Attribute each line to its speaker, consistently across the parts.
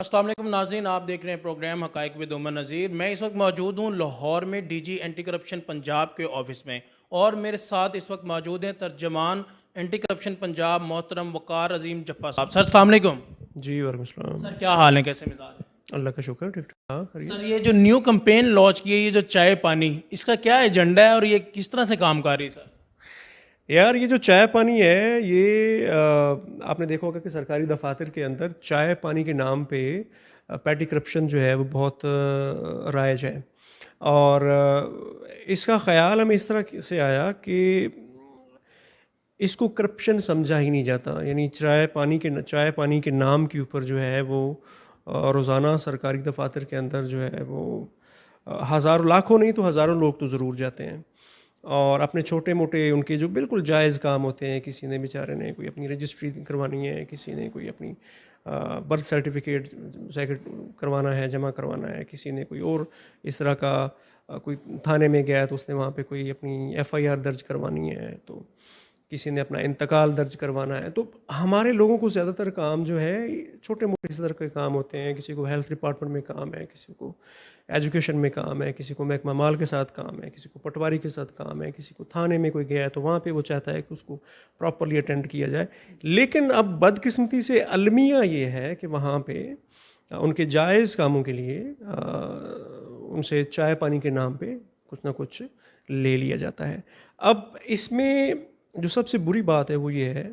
Speaker 1: अस्सलाम वालेकुम नाज़रीन, आप देख रहे हैं प्रोग्राम हक़ाइक़ विद उमर नज़ीर। मैं इस वक्त मौजूद हूँ लाहौर में डीजी एंटी करप्शन पंजाब के ऑफिस में, और मेरे साथ इस वक्त मौजूद हैं तर्जमान एंटी करप्शन पंजाब मोहतरम वक़ार अज़ीम जफ़्फ़ा साहब। सर अस्सलाम वालेकुम।
Speaker 2: जी वालेकुम सलाम।
Speaker 1: सर क्या हाल है, कैसे मिजाज है?
Speaker 2: अल्लाह का शुक्र, ठीक ठाक। करिए।
Speaker 1: सर ये जो न्यू कैंपेन लॉन्च की है, ये जो चाय पानी, इसका क्या एजेंडा है और ये किस तरह से काम कर रही है सर?
Speaker 2: यार ये जो चाय पानी है ये आपने देखा होगा कि सरकारी दफातर के अंदर चाय पानी के नाम पे पैटी करप्शन जो है वो बहुत राइज है। और इसका ख्याल हमें इस तरह से आया कि इसको करप्शन समझा ही नहीं जाता। यानी चाय पानी के नाम के ऊपर जो है वो रोज़ाना सरकारी दफातर के अंदर जो है वो हज़ारों लाखों नहीं तो हज़ारों लोग तो ज़रूर जाते हैं और अपने छोटे मोटे उनके जो बिल्कुल जायज़ काम होते हैं। किसी ने बेचारे ने कोई अपनी रजिस्ट्री करवानी है, किसी ने कोई अपनी बर्थ सर्टिफिकेट करवाना है, जमा करवाना है, किसी ने कोई और इस तरह का कोई थाने में गया तो उसने वहाँ पे कोई अपनी एफआईआर दर्ज करवानी है, तो किसी ने अपना इंतकाल दर्ज करवाना है। तो हमारे लोगों को ज़्यादातर काम जो है छोटे मोटे इस तरह के काम होते हैं। किसी को हेल्थ डिपार्टमेंट में काम है, किसी को एजुकेशन में काम है, किसी को महकमा माल के साथ काम है, किसी को पटवारी के साथ काम है, किसी को थाने में कोई गया है तो वहाँ पे वो चाहता है कि उसको प्रॉपरली अटेंड किया जाए। लेकिन अब बदकिस्मती से अलमिया ये है कि वहाँ पे उनके जायज़ कामों के लिए उनसे चाय पानी के नाम पे कुछ ना कुछ ले लिया जाता है। अब इसमें जो सबसे बुरी बात है वो ये है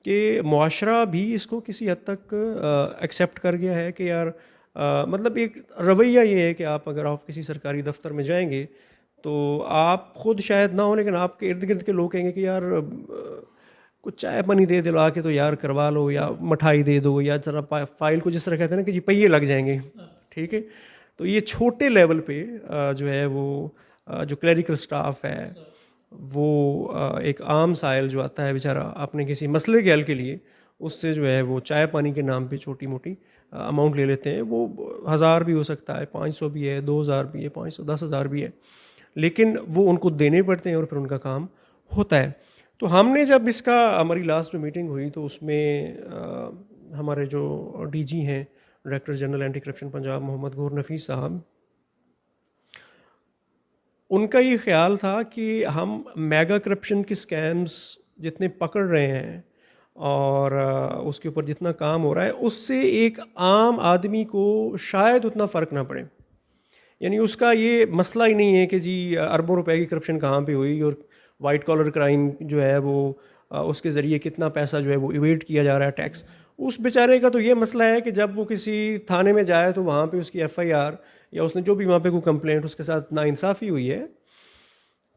Speaker 2: कि मुआशरा भी इसको किसी हद तक एक्सेप्ट कर गया है कि यार मतलब एक रवैया ये है कि अगर आप किसी सरकारी दफ्तर में जाएंगे तो आप खुद शायद ना हो लेकिन आपके इर्द गिर्द के लोग कहेंगे कि यार कुछ चाय पानी दे दिला के तो यार करवा लो, या मिठाई दे दो, या जरा फाइल को जिस तरह कहते हैं ना कि जी पहिए लग जाएंगे। ठीक है, तो ये छोटे लेवल पे जो है वो जो क्लरिकल स्टाफ है वो एक आम साइल जो आता है बेचारा अपने किसी मसले के हल के लिए उससे जो है वो चाय पानी के नाम पे छोटी मोटी अमाउंट ले लेते हैं। वो 1000 भी हो सकता है, 500 भी है, 2000 भी है, 500 10,000 भी है, लेकिन वो उनको देने पड़ते हैं और फिर उनका काम होता है। तो हमने जब हमारी लास्ट जो मीटिंग हुई तो उसमें हमारे जो डीजी हैं, director general anti corruption Punjab Mohammad Gohar Nafees साहब, उनका ये ख्याल था कि हम मेगा करप्शन के स्कैम्स जितने पकड़ रहे हैं और उसके ऊपर जितना काम हो रहा है उससे एक आम आदमी को शायद उतना फ़र्क ना पड़े। यानी उसका ये मसला ही नहीं है कि जी अरबों रुपए की करप्शन कहाँ पे हुई और वाइट कॉलर क्राइम जो है वो उसके ज़रिए कितना पैसा जो है वो इवेट किया जा रहा है टैक्स। उस बेचारे का तो ये मसला है कि जब वो किसी थाने में जाए तो वहाँ पे उसकी एफआईआर या उसने जो भी वहाँ पे कोई कंप्लेंट उसके साथ नाइंसाफ़ी हुई है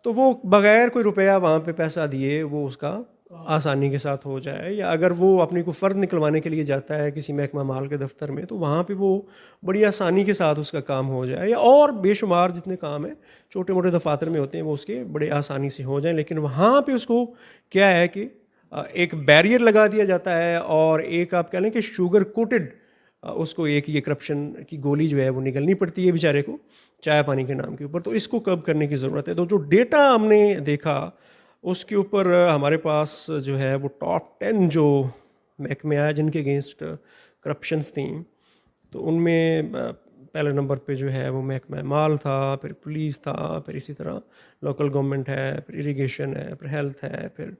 Speaker 2: तो वो बग़ैर कोई रुपया वहाँ पे पैसा दिए वो उसका आसानी के साथ हो जाए। या अगर वो अपनी को फ़र्द निकलवाने के लिए जाता है किसी महकमा माल के दफ्तर में तो वहाँ पे वो बड़ी आसानी के साथ उसका काम हो जाए, या और बेशुमार जितने काम हैं छोटे मोटे दफातर में होते हैं वो उसके बड़े आसानी से हो जाएं। लेकिन वहाँ पे उसको क्या है कि एक बैरियर लगा दिया जाता है और एक आप कह लें कि शुगर कोटेड उसको एक ये करप्शन की गोली जो है वो निगलनी पड़ती है बेचारे को चाय पानी के नाम के ऊपर। तो इसको कब करने की ज़रूरत है। तो जो डेटा हमने देखा उसके ऊपर हमारे पास जो है वो टॉप 10 जो महकमे आए जिनके अगेंस्ट करप्शंस थी, तो उनमें पहले नंबर पे जो है वो महकमा माल था, फिर पुलिस था, फिर इसी तरह लोकल गवर्नमेंट है, फिर इरिगेशन है, फिर हेल्थ है, फिर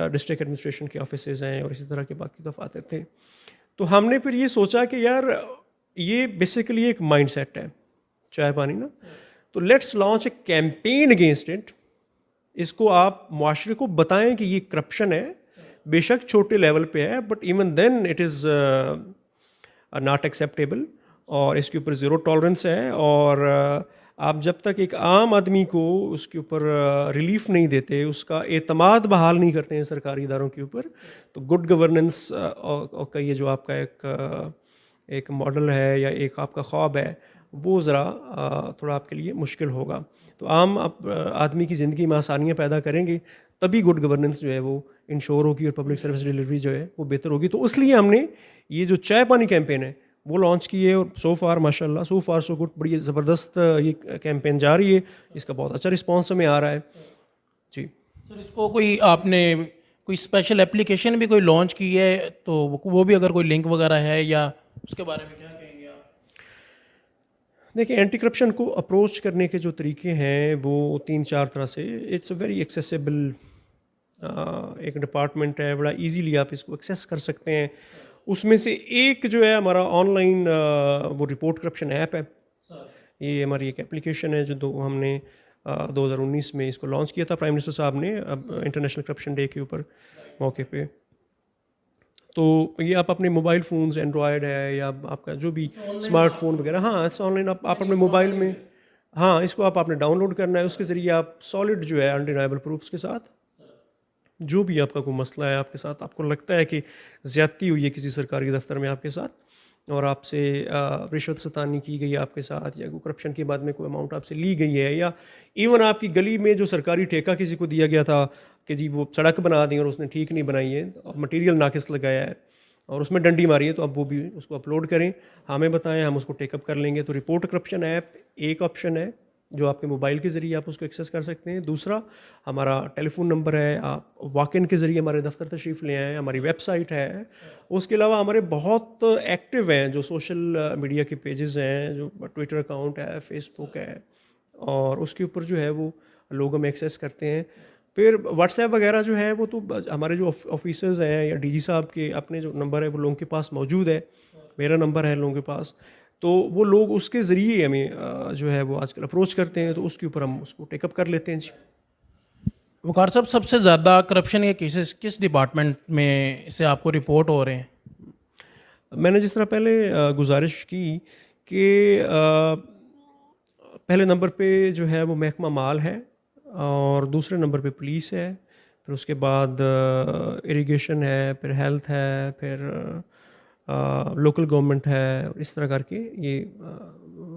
Speaker 2: डिस्ट्रिक्ट एडमिनिस्ट्रेशन के ऑफिसेज हैं और इसी तरह के बाकी दफातर थे। तो हमने फिर ये सोचा कि यार ये बेसिकली एक माइंडसेट है चाय पानी ना, तो let's launch a campaign against it. इसको आप मुआशरे को बताएं कि ये करप्शन है, बेशक छोटे लेवल पे है but even then it is not acceptable, और इसके ऊपर ज़ीरो टॉलरेंस है। और आप जब तक एक आम आदमी को उसके ऊपर रिलीफ नहीं देते, उसका एतमाद बहाल नहीं करते हैं सरकारी इदारों के ऊपर, तो गुड गवर्नेंस का ये जो आपका एक मॉडल है या एक आपका ख्वाब है वो ज़रा थोड़ा आपके लिए मुश्किल होगा। तो आम आदमी की ज़िंदगी में आसानियाँ पैदा करेंगे तभी गुड गवर्नेंस जो है वो इंश्योर होगी और पब्लिक सर्विस डिलीवरी जो है वो बेहतर होगी। तो इसलिए हमने ये जो चाय पानी कैंपेन है वो लॉन्च की है और सो फार माशाल्लाह सो फार सो गुड, बड़ी ज़बरदस्त ये कैंपेन जा रही है, इसका बहुत अच्छा रिस्पॉन्स हमें आ रहा है जी।
Speaker 1: सर इसको कोई आपने कोई स्पेशल एप्लीकेशन भी कोई लॉन्च की है तो वो भी अगर कोई लिंक वगैरह है या उसके बारे में क्या कहेंगे आप?
Speaker 2: देखिए, एंटी करप्शन को अप्रोच करने के जो तरीके हैं वो 3-4 तरह से, इट्स अ वेरी एक्सेसिबल एक डिपार्टमेंट है, बड़ा इजीली आप इसको एक्सेस कर सकते हैं। उसमें से एक जो है हमारा ऑनलाइन वो रिपोर्ट करप्शन ऐप है। ये हमारी एक एप्लीकेशन है जो हमने 2019 में इसको लॉन्च किया था प्राइम मिनिस्टर साहब ने, अब इंटरनेशनल करप्शन डे के ऊपर मौके पे। तो ये आप अपने मोबाइल फ़ोन्स, एंड्रॉयड है या आपका जो भी स्मार्टफोन वगैरह, हाँ इट्स ऑनलाइन, आप अपने मोबाइल में, हाँ इसको आपने डाउनलोड करना है। उसके ज़रिए आप सॉलिड जो है अनडिनाइबल प्रूफ्स के साथ, जो भी आपका कोई मसला है आपके साथ, आपको लगता है कि ज़्यादती हुई है किसी सरकारी दफ्तर में आपके साथ, और आपसे रिश्वत सतानी की गई है आपके साथ, या कोई करप्शन के बाद में कोई अमाउंट आपसे ली गई है, या इवन आपकी गली में जो सरकारी ठेका किसी को दिया गया था कि जी वो सड़क बना दी और उसने ठीक नहीं बनाई है और मटेरियल नाकिस लगाया है और उसमें डंडी मारी है, तो अब वो भी उसको अपलोड करें, हमें बताएं, हम उसको टेकअप कर लेंगे। तो रिपोर्ट करप्शन ऐप एक ऑप्शन है जो आपके मोबाइल के ज़रिए आप उसको एक्सेस कर सकते हैं। दूसरा हमारा टेलीफोन नंबर है, आप वॉक इन के ज़रिए हमारे दफ्तर तशरीफ़ ले आएँ, हमारी वेबसाइट है। उसके अलावा हमारे बहुत एक्टिव हैं जो सोशल मीडिया के पेजेस हैं, जो ट्विटर अकाउंट है, फेसबुक है, और उसके ऊपर जो है वो लोग हमें एक्सेस करते हैं। फिर व्हाट्सएप वगैरह जो है वो तो हमारे जो ऑफिसर्स हैं या डीजी साहब के अपने जो नंबर है वो लोगों के पास मौजूद है, मेरा नंबर है लोगों के पास, तो वो लोग उसके ज़रिए हमें जो है वो आजकल अप्रोच करते हैं, तो उसके ऊपर हम उसको टेकअप कर लेते हैं जी।
Speaker 1: वकार साहब, सबसे ज़्यादा करप्शन के केसेस किस डिपार्टमेंट में से आपको रिपोर्ट हो रहे हैं?
Speaker 2: मैंने जिस तरह पहले गुजारिश की कि पहले नंबर पे जो है वो महकमा माल है, और दूसरे नंबर पे पुलिस है, फिर उसके बाद इरिगेशन है, फिर हेल्थ है, फिर लोकल गवर्नमेंट है, इस तरह करके ये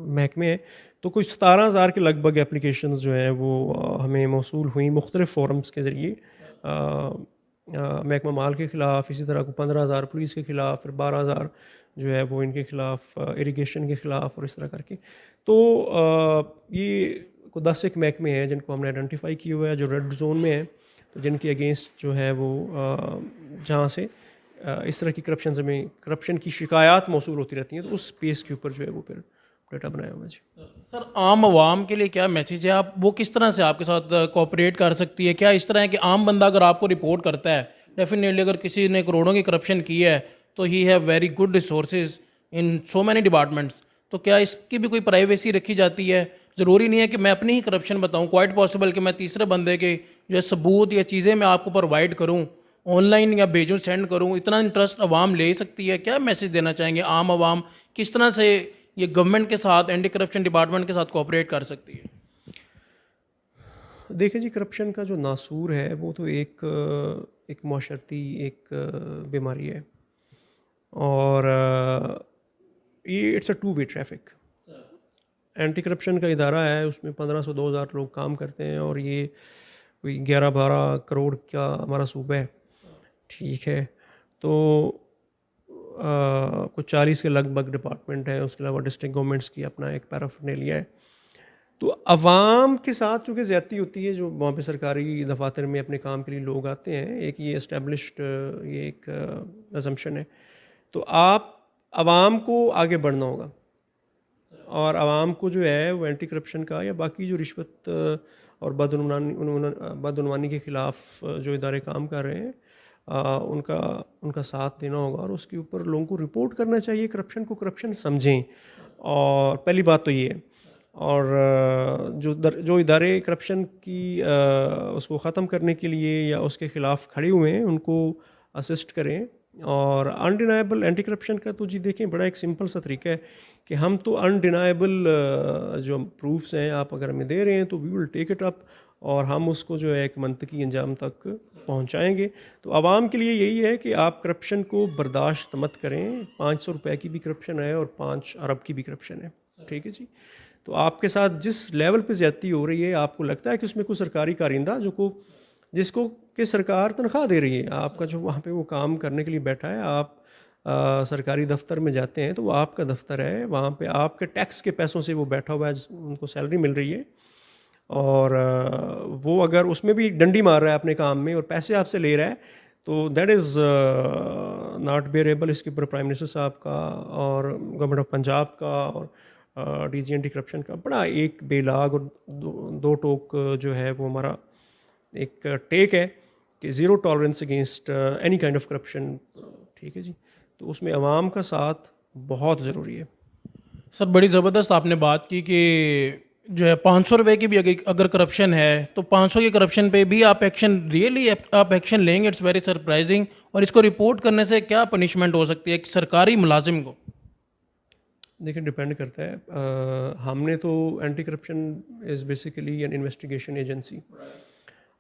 Speaker 2: महकमे हैं। तो कुछ 17,000 के लगभग एप्लीकेशंस जो हैं वो हमें मौसूल हुई मुख्तलिफ़ फोरम्स के ज़रिए, महकमा माल के ख़िलाफ़, इसी तरह को 15,000 पुलिस के ख़िलाफ़, फिर 12,000 जो है वो इनके ख़िलाफ़, इरिगेशन के ख़िलाफ़, और इस तरह करके। तो ये को 10 एक महकमे हैं जिनको हमने आइडेंटिफाई किया हुआ है जो रेड जोन में है, तो जिनके अगेंस्ट जो है वो जहाँ से इस तरह की करप्शन की शिकायत मौसूल होती रहती हैं, तो उस पेस के ऊपर जो है वो फिर डेटा बनाया हुआ है जी।
Speaker 1: सर, आम आवाम के लिए क्या मैसेज है? आप वो किस तरह से आपके साथ कोऑपरेट कर सकती है? क्या इस तरह है कि आम बंदा अगर आपको रिपोर्ट करता है, डेफिनेटली अगर किसी ने करोड़ों की करप्शन की है तो he have very good resources in so many departments, तो क्या इसकी भी कोई प्राइवेसी रखी जाती है? ज़रूरी नहीं है कि मैं अपनी ही करप्शन बताऊं, क्वाइट पॉसिबल कि मैं तीसरे बंदे के जो है सबूत या चीज़ें मैं आपको प्रोवाइड करूं, ऑनलाइन या भेजूं, सेंड करूं, इतना इंटरेस्ट आवाम ले सकती है? क्या मैसेज देना चाहेंगे? आम आवाम किस तरह से ये गवर्नमेंट के साथ, एंटी करप्शन डिपार्टमेंट के साथ कोऑपरेट कर सकती है?
Speaker 2: देखिए जी, करप्शन का जो नासूर है वो तो एक माशरती एक बीमारी है, और ये it's a two way traffic. Anti corruption का इदारा है, उसमें 1500-2000 लोग काम करते हैं, और ये कोई 11-12 करोड़ का हमारा सूबा है, ठीक है। तो कुछ 40 के लगभग डिपार्टमेंट हैं, उसके अलावा डिस्ट्रिक्ट गवर्नमेंट्स की अपना एक पैराफर्नेलिया है। तो अवाम के साथ चूँकि ज़्यादती होती है, जो वहाँ पे सरकारी दफातर में अपने काम के लिए लोग आते हैं, एक ये इस्टेब्लिश्ड ये एक असम्पशन है। तो आप अवाम को आगे बढ़ना होगा, और आवाम को जो है वो एंटी करप्शन का या बाकी जो रिश्वत और बदउनवानी के ख़िलाफ़ जो इदारे काम कर रहे हैं, उनका साथ देना होगा, और उसके ऊपर लोगों को रिपोर्ट करना चाहिए, करप्शन को करप्शन समझें। और पहली बात तो ये है, और जो इदारे करप्शन की उसको ख़त्म करने के लिए या उसके ख़िलाफ़ खड़े हुए हैं उनको असिस्ट करें। और अनडिनाइबल एंटी करप्शन का तो जी देखें, बड़ा एक सिंपल सा तरीका है कि हम तो अनडिनाइबल जो प्रूफ्स हैं आप अगर हमें दे रहे हैं तो we will take it up, और हम उसको जो है एक मंतकी अंजाम तक पहुंचाएंगे। तो आवाम के लिए यही है कि आप करप्शन को बर्दाश्त मत करें। 500 रुपए की भी करप्शन है और 5 अरब की भी करप्शन है, ठीक है जी। तो आपके साथ जिस लेवल पे ज़्यादती हो रही है, आपको लगता है कि उसमें कोई सरकारी कारिंदा जिसको कि सरकार तनख्वाह दे रही है, आपका जो वहाँ पे वो काम करने के लिए बैठा है, आप सरकारी दफ्तर में जाते हैं तो वो आपका दफ्तर है, वहाँ पे आपके टैक्स के पैसों से वो बैठा हुआ है, उनको सैलरी मिल रही है, और वो अगर उसमें भी डंडी मार रहा है अपने काम में और पैसे आपसे ले रहा है, तो दैट इज़ नॉट बेरेबल। इसके ऊपर प्राइम मिनिस्टर साहब का और गवर्नमेंट ऑफ पंजाब का और डीजी एंटी करप्शन का बड़ा एक बेलाग और दो टोक जो है वो हमारा एक टेक है कि zero tolerance against any kind of corruption. ठीक है जी, तो उसमें अवाम का साथ बहुत ज़रूरी है।
Speaker 1: सर बड़ी ज़बरदस्त आपने बात की कि जो है 500 रुपये की भी अगर करप्शन है तो 500 के करप्शन पे भी आप एक्शन रियली आप एक्शन लेंगे। It's very surprising. और इसको रिपोर्ट करने से क्या पनिशमेंट हो सकती है एक सरकारी मुलाजिम को?
Speaker 2: देखिए डिपेंड करता है। हमने तो anti corruption is basically N investigation agency.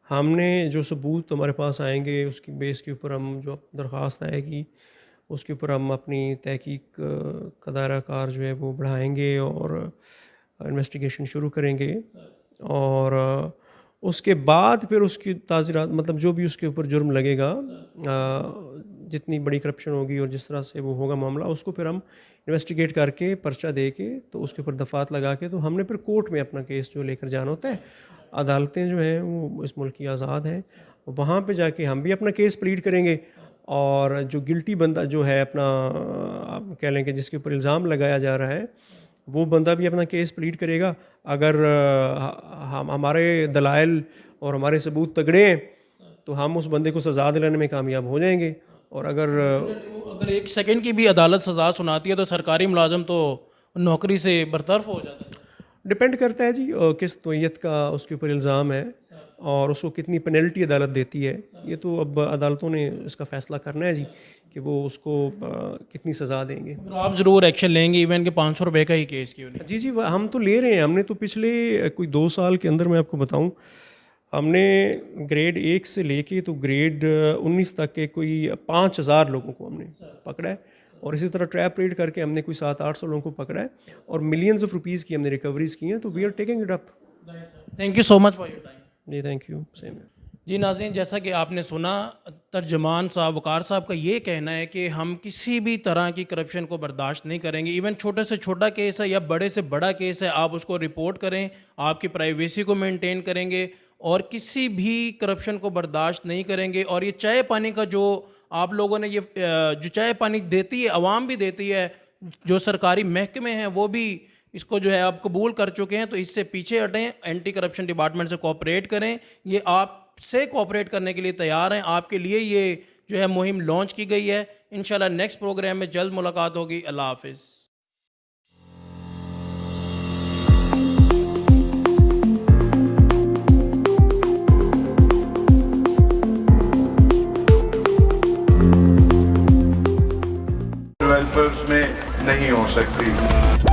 Speaker 2: हमने जो सबूत हमारे पास आएंगे उसकी बेस के ऊपर हम जो दरख्वास्त आएगी उसके ऊपर हम अपनी तहकीक का दायरा कार जो है वो बढ़ाएंगे और इन्वेस्टिगेशन शुरू करेंगे। और उसके बाद फिर उसकी ताज़ीरात मतलब जो भी उसके ऊपर जुर्म लगेगा, जितनी बड़ी करप्शन होगी और जिस तरह से वो होगा मामला, उसको फिर हम इन्वेस्टिगेट करके पर्चा दे के तो उसके ऊपर दफात लगा के तो हमने फिर कोर्ट में अपना केस जो लेकर जाना होता है। अदालतें जो हैं वो इस मुल्क की आज़ाद हैं, वहाँ पे जाके हम भी अपना केस प्लीड करेंगे और जो गिल्टी बंदा जो है अपना आप कह लें कि जिसके ऊपर इल्ज़ाम लगाया जा रहा है वो बंदा भी अपना केस प्लीड करेगा। अगर हम हमारे दलाइल और हमारे सबूत तगड़े हैं तो हम उस बंदे को सज़ा दिलाने में कामयाब हो जाएंगे। और
Speaker 1: अगर एक सेकंड की भी अदालत सज़ा सुनाती है तो सरकारी मुलाजम तो नौकरी से बरतरफ हो जाता है।
Speaker 2: डिपेंड करता है जी किस नोयत का उसके ऊपर इल्ज़ाम है और उसको कितनी पेनल्टी अदालत देती है। ये तो अब अदालतों ने इसका फ़ैसला करना है जी कि वो उसको कितनी सज़ा देंगे।
Speaker 1: तो आप ज़रूर एक्शन लेंगे इवन के 500 रुपये का ही केस क्यों नहीं?
Speaker 2: जी जी, हम तो ले रहे हैं। हमने तो पिछले कोई 2 साल के अंदर मैं आपको बताऊं, हमने ग्रेड 1 से लेके तो ग्रेड 19 तक के कोई 5000 लोगों को हमने पकड़ा है और इसी तरह ट्रैप रेड करके हमने कोई 700-800 लोगों को पकड़ा है और मिलियंस ऑफ रुपीज़ की हमने रिकवरीज की हैं। तो we are taking it up.
Speaker 1: Thank you so much for your time.
Speaker 2: जी थैंक यू, सेम।
Speaker 1: जी नाज़रीन, जैसा कि आपने सुना तर्जमान साहब वकार साहब का ये कहना है कि हम किसी भी तरह की करप्शन को बर्दाश्त नहीं करेंगे। इवन छोटे से छोटा केस है या बड़े से बड़ा केस है, आप उसको रिपोर्ट करें, आपकी प्राइवेसी को मेंटेन करेंगे और किसी भी करप्शन को बर्दाश्त नहीं करेंगे। और ये चाय पानी का जो आप लोगों ने ये जो चाय पानी देती है आवाम भी देती है, जो सरकारी महकमे हैं वो भी इसको जो है आप कबूल कर चुके हैं, तो इससे पीछे हटें। एंटी करप्शन डिपार्टमेंट से कोऑपरेट करें, ये आपसे कोऑपरेट करने के लिए तैयार हैं। आपके लिए ये जो है मुहिम लॉन्च की गई है। इंशाल्लाह नेक्स्ट प्रोग्राम में जल्द मुलाकात होगी। अल्लाह हाफिज़।
Speaker 3: डेवलपर्स में नहीं हो सकती।